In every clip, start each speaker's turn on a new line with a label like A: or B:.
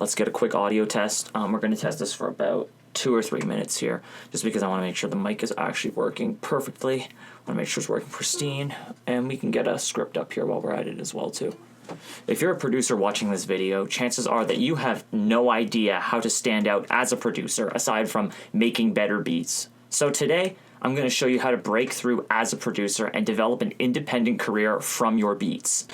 A: Let's get a quick audio test. We're going to test this for about 2 or 3 minutes here, just because I want to make sure the mic is actually working perfectly. I want to make sure it's working pristine, and we can get a script up here while we're at it as well too. If you're a producer watching this video, chances are that you have no idea how to stand out as a producer aside from making better beats. So today, I'm going to show you how to break through as a producer and develop an independent career from your beats.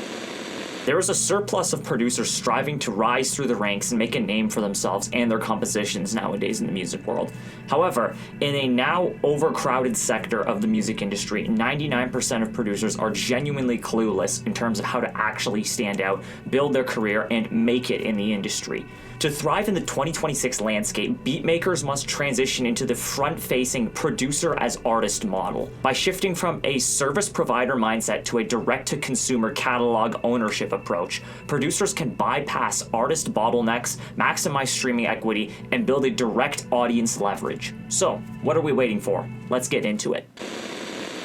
A: There is a surplus of producers striving to rise through the ranks and make a name for themselves and their compositions nowadays in the music world. However, in a now overcrowded sector of the music industry, 99% of producers are genuinely clueless in terms of how to actually stand out, build their career, and make it in the industry. To thrive in the 2026 landscape, beatmakers must transition into the front-facing producer-as-artist model. By shifting from a service provider mindset to a direct-to-consumer catalog ownership approach, producers can bypass artist bottlenecks, maximize streaming equity, and build a direct audience leverage. So, what are we waiting for? Let's get into it.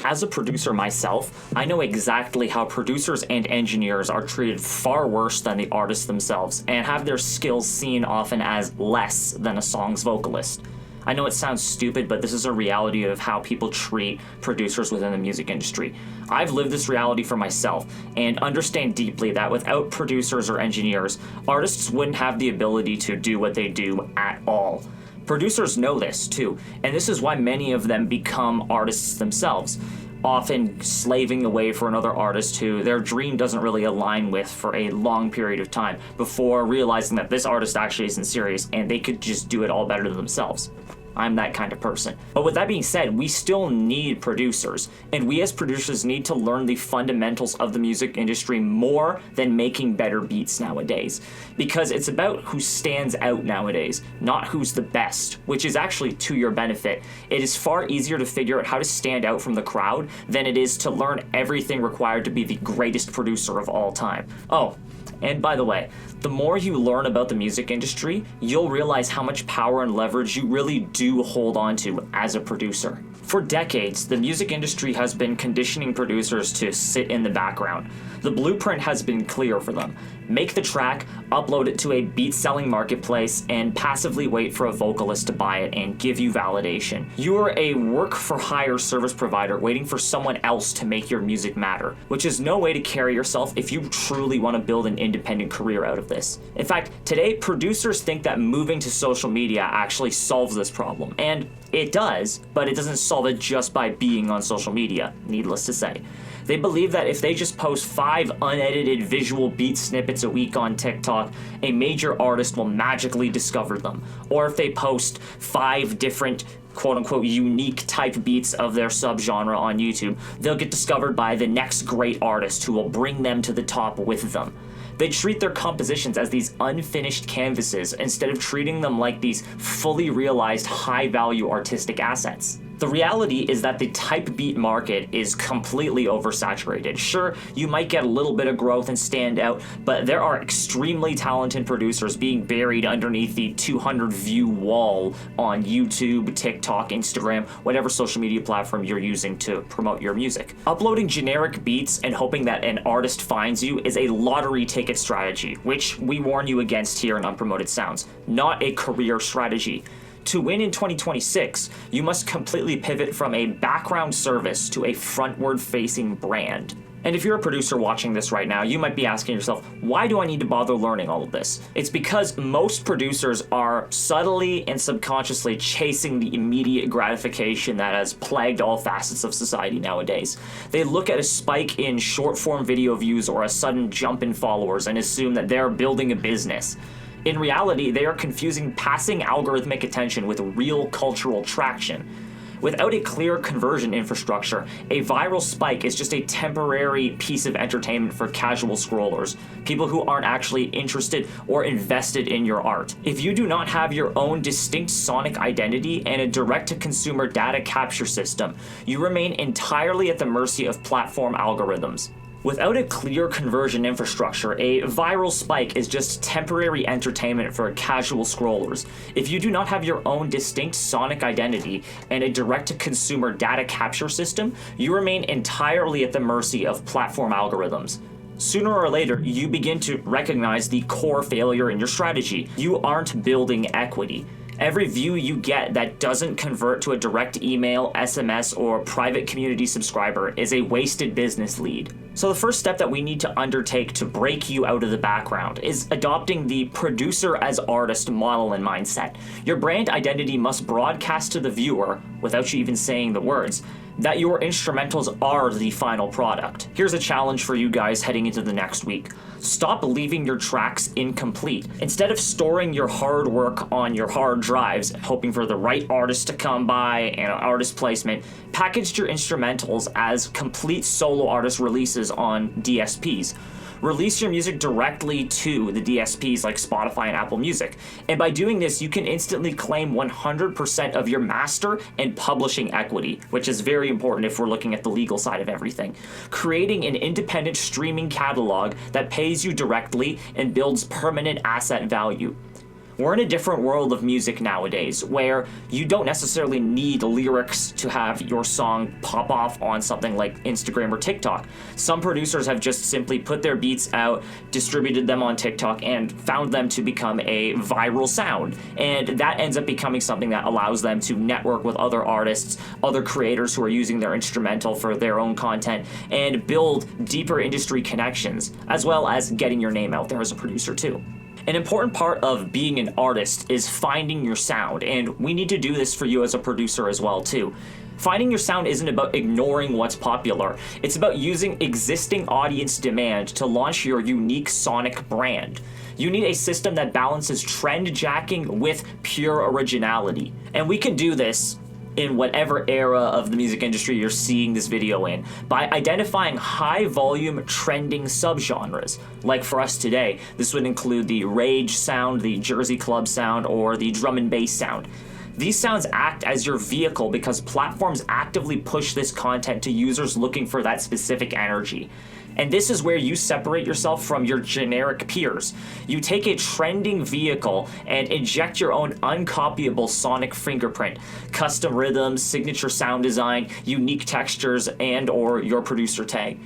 A: As a producer myself, I know exactly how producers and engineers are treated far worse than the artists themselves and have their skills seen often as less than a song's vocalist. I know it sounds stupid, but this is a reality of how people treat producers within the music industry. I've lived this reality for myself and understand deeply that without producers or engineers, artists wouldn't have the ability to do what they do at all. Producers know this too, and this is why many of them become artists themselves, often slaving away for another artist who their dream doesn't really align with for a long period of time before realizing that this artist actually isn't serious and they could just do it all better than themselves. I'm that kind of person. But with that being said, we still need producers, and we as producers need to learn the fundamentals of the music industry more than making better beats nowadays. Because it's about who stands out nowadays, not who's the best, which is actually to your benefit. It is far easier to figure out how to stand out from the crowd than it is to learn everything required to be the greatest producer of all time. Oh, and by the way, the more you learn about the music industry, you'll realize how much power and leverage you really do hold on to as a producer. For decades, the music industry has been conditioning producers to sit in the background. The blueprint has been clear for them. Make the track, upload it to a beat-selling marketplace, and passively wait for a vocalist to buy it and give you validation. You are a work-for-hire service provider waiting for someone else to make your music matter, which is no way to carry yourself if you truly want to build an independent career out of this. In fact, today, producers think that moving to social media actually solves this problem, and it does, but it doesn't solve it just by being on social media, needless to say. They believe that if they just post 5 unedited visual beat snippets a week on TikTok, a major artist will magically discover them. Or if they post 5 different quote-unquote unique type beats of their subgenre on YouTube, they'll get discovered by the next great artist who will bring them to the top with them. They treat their compositions as these unfinished canvases instead of treating them like these fully realized high-value artistic assets. The reality is that the type beat market is completely oversaturated. Sure, you might get a little bit of growth and stand out, but there are extremely talented producers being buried underneath the 200 view wall on YouTube, TikTok, Instagram, whatever social media platform you're using to promote your music. Uploading generic beats and hoping that an artist finds you is a lottery ticket strategy, which we warn you against here in Unpromoted Sounds, not a career strategy. To win in 2026, you must completely pivot from a background service to a frontward-facing brand. And if you're a producer watching this right now, you might be asking yourself, why do I need to bother learning all of this? It's because most producers are subtly and subconsciously chasing the immediate gratification that has plagued all facets of society nowadays. They look at a spike in short-form video views or a sudden jump in followers and assume that they're building a business. In reality, they are confusing passing algorithmic attention with real cultural traction. Without a clear conversion infrastructure, a viral spike is just a temporary piece of entertainment for casual scrollers, people who aren't actually interested or invested in your art. If you do not have your own distinct sonic identity and a direct-to-consumer data capture system, you remain entirely at the mercy of platform algorithms. Without a clear conversion infrastructure, a viral spike is just temporary entertainment for casual scrollers. If you do not have your own distinct sonic identity and a direct-to-consumer data capture system, you remain entirely at the mercy of platform algorithms. sooner or later, you begin to recognize the core failure in your strategy. You aren't building equity. Every view you get that doesn't convert to a direct email, SMS, or private community subscriber is a wasted business lead. So the first step that we need to undertake to break you out of the background is adopting the producer as artist model and mindset. Your brand identity must broadcast to the viewer, without you even saying the words, that your instrumentals are the final product. Here's a challenge for you guys heading into the next week. Stop leaving your tracks incomplete. Instead of storing your hard work on your hard drives, hoping for the right artist to come by and an artist placement, package your instrumentals as complete solo artist releases on DSPs. Release your music directly to the DSPs like Spotify and Apple Music. And by doing this, you can instantly claim 100% of your master and publishing equity, which is very important if we're looking at the legal side of everything. Creating an independent streaming catalog that pays you directly and builds permanent asset value. We're in a different world of music nowadays where you don't necessarily need lyrics to have your song pop off on something like Instagram or TikTok. Some producers have just simply put their beats out, distributed them on TikTok, and found them to become a viral sound. And that ends up becoming something that allows them to network with other artists, other creators who are using their instrumental for their own content, and build deeper industry connections, as well as getting your name out there as a producer too. An important part of being an artist is finding your sound, and we need to do this for you as a producer as well too. Finding your sound isn't about ignoring what's popular. It's about using existing audience demand to launch your unique sonic brand. You need a system that balances trend jacking with pure originality. And we can do this in whatever era of the music industry you're seeing this video in, by identifying high volume trending subgenres. Like for us today, this would include the rage sound, the Jersey club sound, or the drum and bass sound. These sounds act as your vehicle because platforms actively push this content to users looking for that specific energy. And this is where you separate yourself from your generic peers. You take a trending vehicle and inject your own uncopyable sonic fingerprint, custom rhythms, signature sound design, unique textures, and or your producer tag.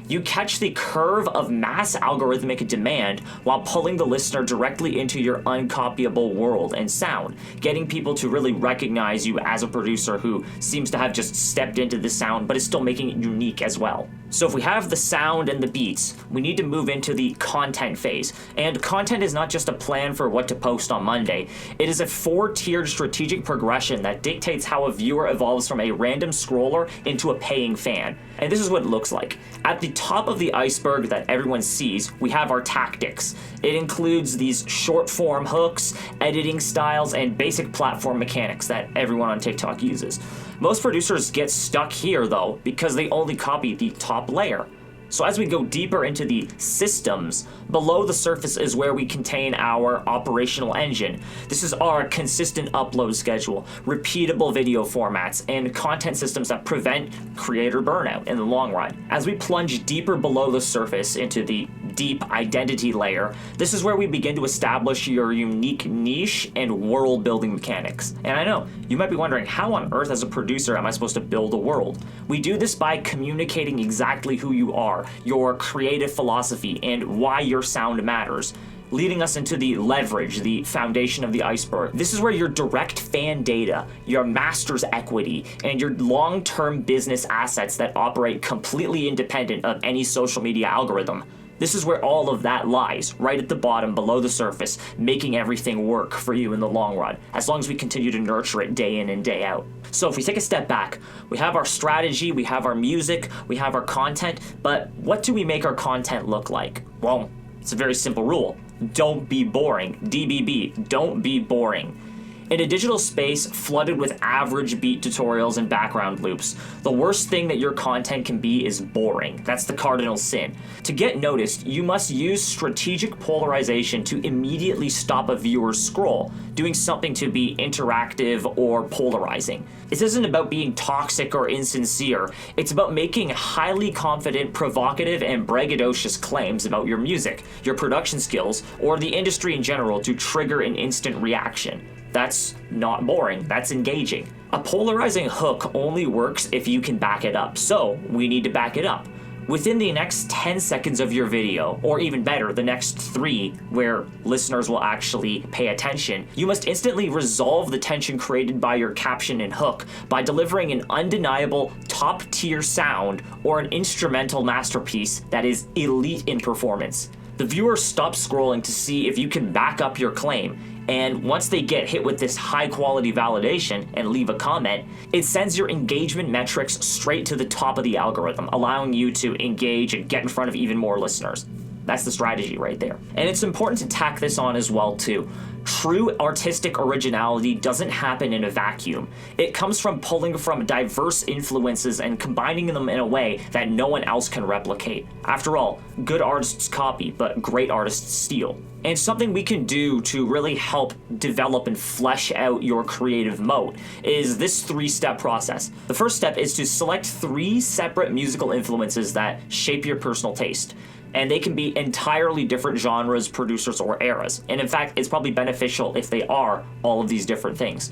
A: You catch the curve of mass algorithmic demand while pulling the listener directly into your uncopyable world and sound, getting people to really recognize you as a producer who seems to have just stepped into the sound but is still making it unique as well. So if we have the sound and the beats, we need to move into the content phase. And content is not just a plan for what to post on Monday. It is a 4-tiered strategic progression that dictates how a viewer evolves from a random scroller into a paying fan. And this is what it looks like. At the top of the iceberg that everyone sees, we have our tactics. It includes these short form hooks, editing styles, and basic platform mechanics that everyone on TikTok uses. Most producers get stuck here though because they only copy the top layer. So as we go deeper into the systems, below the surface is where we contain our operational engine. This is our consistent upload schedule, repeatable video formats, and content systems that prevent creator burnout in the long run. As we plunge deeper below the surface into the deep identity layer, this is where we begin to establish your unique niche and world building mechanics. And I know, you might be wondering, how on earth as a producer am I supposed to build a world? We do this by communicating exactly who you are, your creative philosophy, and why your sound matters, leading us into the leverage, the foundation of the iceberg. This is where your direct fan data, your master's equity, and your long-term business assets that operate completely independent of any social media algorithm. This is where all of that lies, right at the bottom, below the surface, making everything work for you in the long run, as long as we continue to nurture it day in and day out. So if we take a step back, we have our strategy, we have our music, we have our content, but what do we make our content look like? Well, it's a very simple rule. Don't be boring. DBB, don't be boring. In a digital space flooded with average beat tutorials and background loops, the worst thing that your content can be is boring. That's the cardinal sin. To get noticed, you must use strategic polarization to immediately stop a viewer's scroll, doing something to be interactive or polarizing. This isn't about being toxic or insincere. It's about making highly confident, provocative, and braggadocious claims about your music, your production skills, or the industry in general to trigger an instant reaction. That's not boring, that's engaging. A polarizing hook only works if you can back it up, so we need to back it up. Within the next 10 seconds of your video, or even better, the next 3 where listeners will actually pay attention, you must instantly resolve the tension created by your caption and hook by delivering an undeniable top-tier sound or an instrumental masterpiece that is elite in performance. The viewer stops scrolling to see if you can back up your claim, and once they get hit with this high-quality validation and leave a comment, it sends your engagement metrics straight to the top of the algorithm, allowing you to engage and get in front of even more listeners. That's the strategy right there. And it's important to tack this on as well too. True artistic originality doesn't happen in a vacuum. It comes from pulling from diverse influences and combining them in a way that no one else can replicate. After all, good artists copy, but great artists steal. And something we can do to really help develop and flesh out your creative moat is this 3-step process. The first step is to select 3 separate musical influences that shape your personal taste. And they can be entirely different genres, producers, or eras. And in fact, it's probably beneficial if they are all of these different things.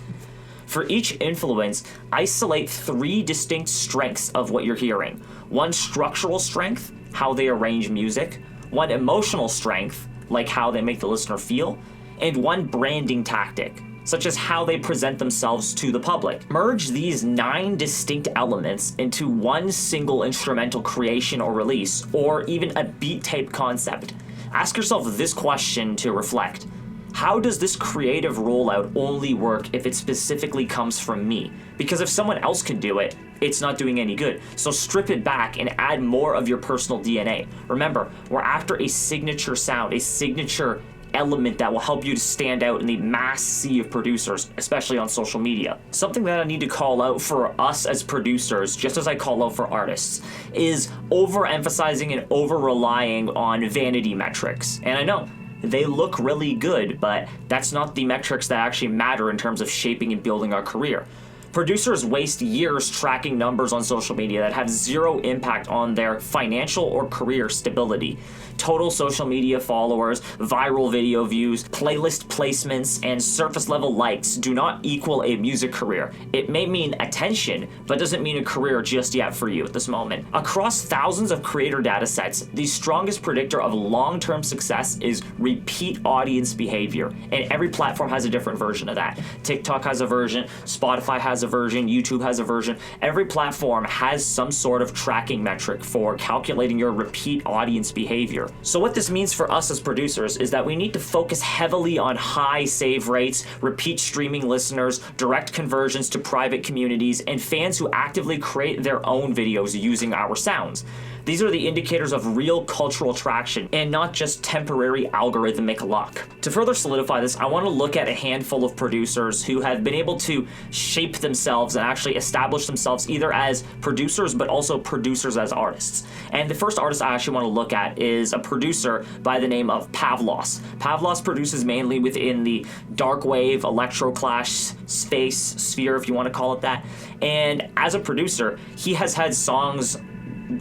A: For each influence, isolate 3 distinct strengths of what you're hearing. 1 structural strength, how they arrange music. 1 emotional strength, like how they make the listener feel. And 1 branding tactic, such as how they present themselves to the public. Merge these 9 distinct elements into 1 single instrumental creation or release, or even a beat tape concept. Ask yourself this question to reflect. How does this creative rollout only work if it specifically comes from me? Because if someone else can do it, it's not doing any good. So strip it back and add more of your personal DNA. Remember, we're after a signature sound, a signature element that will help you to stand out in the mass sea of producers, especially on social media. Something that I need to call out for us as producers, just as I call out for artists, is overemphasizing and over-relying on vanity metrics. And I know they look really good, but that's not the metrics that actually matter in terms of shaping and building our career. Producers waste years tracking numbers on social media that have 0 impact on their financial or career stability. Total social media followers, viral video views, playlist placements, and surface level likes do not equal a music career. It may mean attention, but doesn't mean a career just yet for you at this moment. Across thousands of creator data sets, the strongest predictor of long-term success is repeat audience behavior, and every platform has a different version of that. TikTok has a version, Spotify has a version, YouTube has a version. Every platform has some sort of tracking metric for calculating your repeat audience behavior. So what this means for us as producers is that we need to focus heavily on high save rates, repeat streaming listeners, direct conversions to private communities, and fans who actively create their own videos using our sounds. These are the indicators of real cultural traction and not just temporary algorithmic luck. To further solidify this, I want to look at a handful of producers who have been able to shape themselves and actually establish themselves either as producers but also producers as artists. And the first artist I actually want to look at is a producer by the name of Pavlos. Pavlos produces mainly within the dark wave, electroclash space, sphere if you want to call it that. And as a producer, he has had songs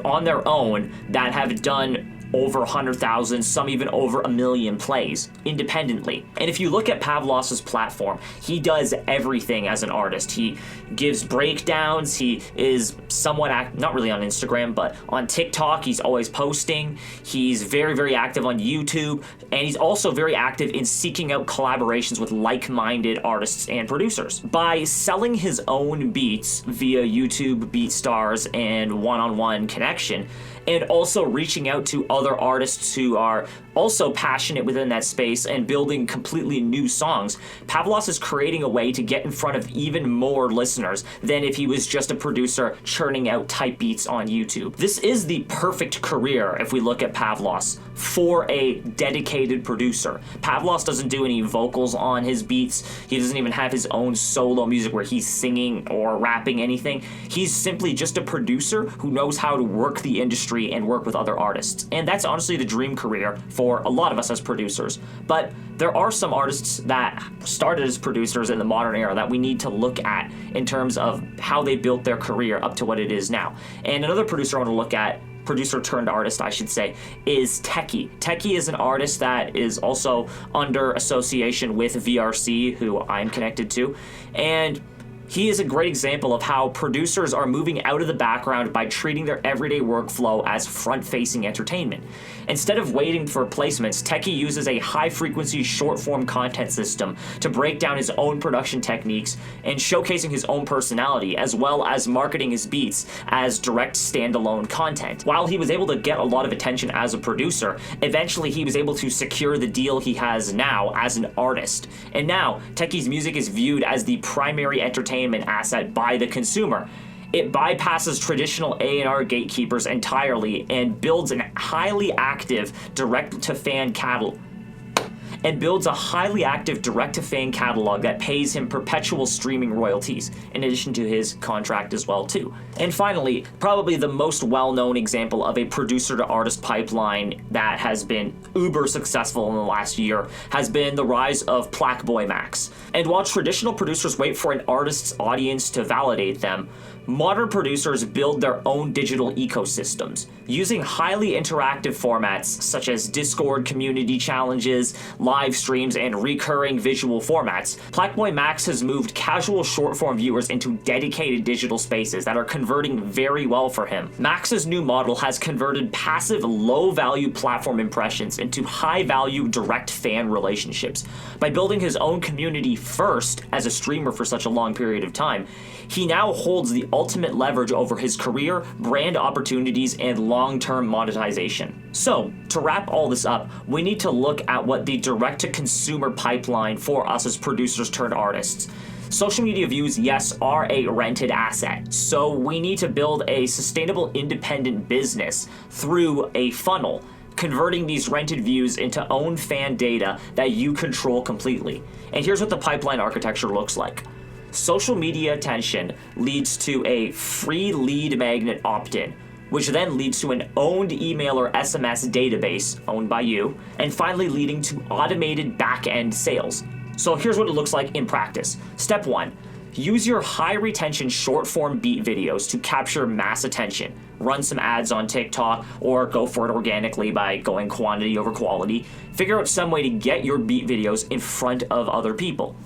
A: on their own that have done over 100,000, some even over 1 million plays independently. And if you look at Pavlos's platform, he does everything as an artist. He gives breakdowns. He is somewhat not really on Instagram, but on TikTok, he's always posting. He's very, very active on YouTube, and he's also very active in seeking out collaborations with like-minded artists and producers. By selling his own beats via YouTube, BeatStars, and one-on-one connection, and also reaching out to other artists who are also passionate within that space and building completely new songs, Pavlos is creating a way to get in front of even more listeners than if he was just a producer churning out type beats on YouTube. This is the perfect career, if we look at Pavlos, for a dedicated producer. Pavlos doesn't do any vocals on his beats. He doesn't even have his own solo music where he's singing or rapping anything. He's simply just a producer who knows how to work the industry and work with other artists. And that's honestly the dream career for a lot of us as producers. But there are some artists that started as producers in the modern era that we need to look at in terms of how they built their career up to what it is now. And another producer I want to look at, producer turned artist, I should say, is Techie. Techie is an artist that is also under association with VRC, who I'm connected to. And He is a great example of how producers are moving out of the background by treating their everyday workflow as front-facing entertainment. Instead of waiting for placements, Techie uses a high-frequency short-form content system to break down his own production techniques and showcasing his own personality, as well as marketing his beats as direct standalone content. While he was able to get a lot of attention as a producer, eventually he was able to secure the deal he has now as an artist. And now, Techie's music is viewed as the primary entertainment asset by the consumer. It bypasses traditional A&R gatekeepers entirely and builds a highly active direct-to-fan catalog. That pays him perpetual streaming royalties, in addition to his contract as well too. And finally, probably the most well-known example of a producer-to-artist pipeline that has been uber successful in the last year has been the rise of plaqueboymax. And while traditional producers wait for an artist's audience to validate them, modern producers build their own digital ecosystems. Using highly interactive formats such as Discord community challenges, live streams, and recurring visual formats, plaqueboymax has moved casual short-form viewers into dedicated digital spaces that are converting very well for him. Max's new model has converted passive, low-value platform impressions into high-value direct fan relationships. By building his own community first as a streamer for such a long period of time, he now holds the ultimate leverage over his career, brand opportunities, and long-term monetization. So, to wrap all this up, we need to look at what the direct-to-consumer pipeline for us as producers turned artists. Social media views, yes, are a rented asset, so we need to build a sustainable independent business through a funnel, converting these rented views into own fan data that you control completely. And here's what the pipeline architecture looks like. Social media attention leads to a free lead magnet opt-in, which then leads to an owned email or SMS database owned by you, and finally leading to automated back-end sales. So here's what it looks like in practice. Step 1. Use your high-retention short-form beat videos to capture mass attention. Run some ads on TikTok, or go for it organically by going quantity over quality. Figure out some way to get your beat videos in front of other people.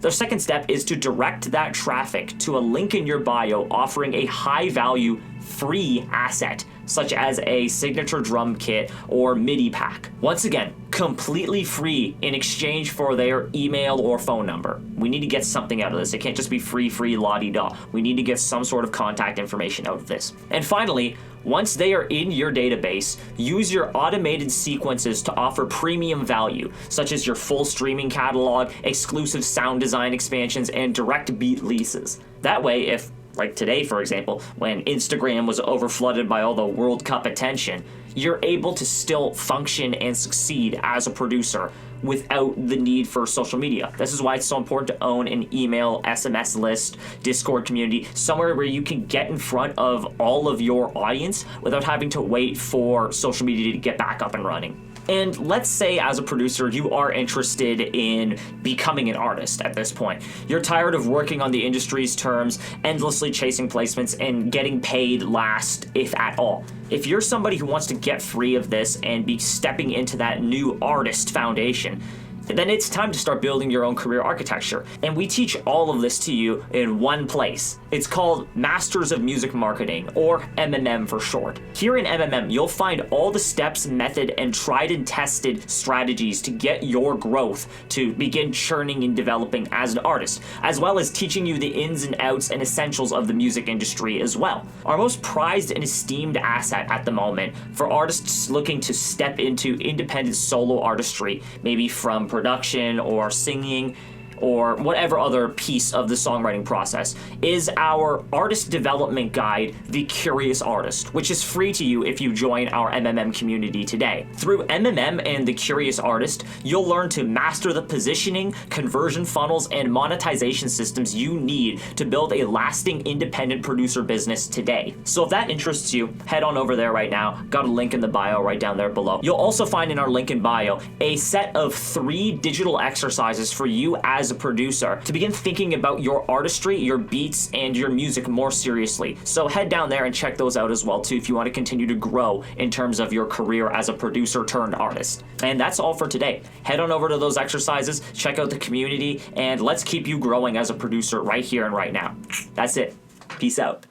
A: The second step is to direct that traffic to a link in your bio offering a high-value free asset, such as a signature drum kit or MIDI pack. Once again, completely free in exchange for their email or phone number. We need to get something out of this. It can't just be free, la-di-da. We need to get some sort of contact information out of this. And finally, once they are in your database, use your automated sequences to offer premium value, such as your full streaming catalog, exclusive sound design expansions, and direct beat leases. That way, if, like today for example, when Instagram was overflooded by all the World Cup attention, you're able to still function and succeed as a producer without the need for social media. This is why it's so important to own an email, SMS list, Discord community, somewhere where you can get in front of all of your audience without having to wait for social media to get back up and running. And let's say as a producer, you are interested in becoming an artist at this point. You're tired of working on the industry's terms, endlessly chasing placements, and getting paid last, if at all. If you're somebody who wants to get free of this and be stepping into that new artist foundation, then it's time to start building your own career architecture. And we teach all of this to you in one place. It's called Masters of Music Marketing, or MMM for short. Here in MMM, you'll find all the steps, method, and tried and tested strategies to get your growth to begin churning and developing as an artist, as well as teaching you the ins and outs and essentials of the music industry as well. Our most prized and esteemed asset at the moment for artists looking to step into independent solo artistry, maybe from production or singing or whatever other piece of the songwriting process, is our artist development guide, The Curious Artist, which is free to you if you join our MMM community today. Through MMM and The Curious Artist, you'll learn to master the positioning, conversion funnels, and monetization systems you need to build a lasting independent producer business today. So if that interests you, head on over there right now. Got a link in the bio right down there below. You'll also find in our link in bio a set of 3 digital exercises for you as as a producer to begin thinking about your artistry, your beats, and your music more seriously. So head down there and check those out as well too if you want to continue to grow in terms of your career as a producer turned artist. And that's all for today. Head on over to those exercises, check out the community, and let's keep you growing as a producer right here and right now. That's it. Peace out.